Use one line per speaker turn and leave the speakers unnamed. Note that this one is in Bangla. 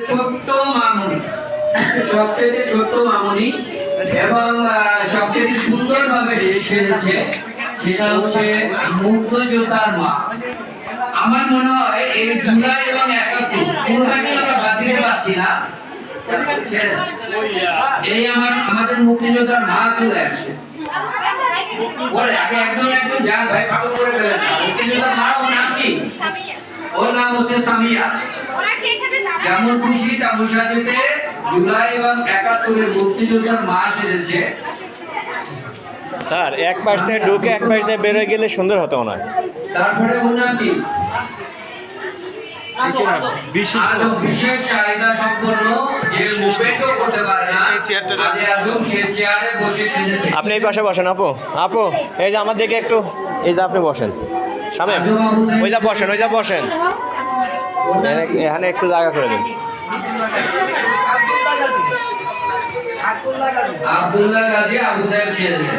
ছোট্ট মামুনি, সবচেয়ে ছোট্ট মামুনি এবং সবচেয়ে সুন্দরভাবে সেজেছে সেটা হচ্ছে মুক্তিযোদ্ধার মা। আমার মনে হয় এই জুলাই এবং ৭১ পুরোটাকে আমরা বাদ দিতে পারছি না। এই আমাদের মুক্তিযোদ্ধার মা চলে আসছে। বলে আগে একদম যান ভাই, পাগল করে ফেলেন না। মুক্তিযোদ্ধার মা, ওর নাম কি? ওর নাম হচ্ছে সামিয়া। যেমন খুশি তেমন সাজেতে জুলাই এবং ৭১ মুক্তিযোদ্ধার মা সেজেছে।
স্যার এক পাশ থেকে ঢুকে এক পাশ দিয়ে বেরোয় গেলে সুন্দর হতো মনে হয়।
তারপরে ওর নাম কি? বিশেষ চাহিদা সম্পন্ন, যে মুভমেন্টও করতে পারে না, আলী আজম সে চেয়ারে বসে সেজেছে।
আপনি এই পাশে বসেন আপু। আপু এই যে আমার দিকে একটু, এই যে আপনি বসেন সামনে, ওই যা বসেন, ওই যা বসেন, এখানে একটু জায়গা করে দিন।
আব্দুল্লাহ গাজী আবু সাহেব সেজেছে।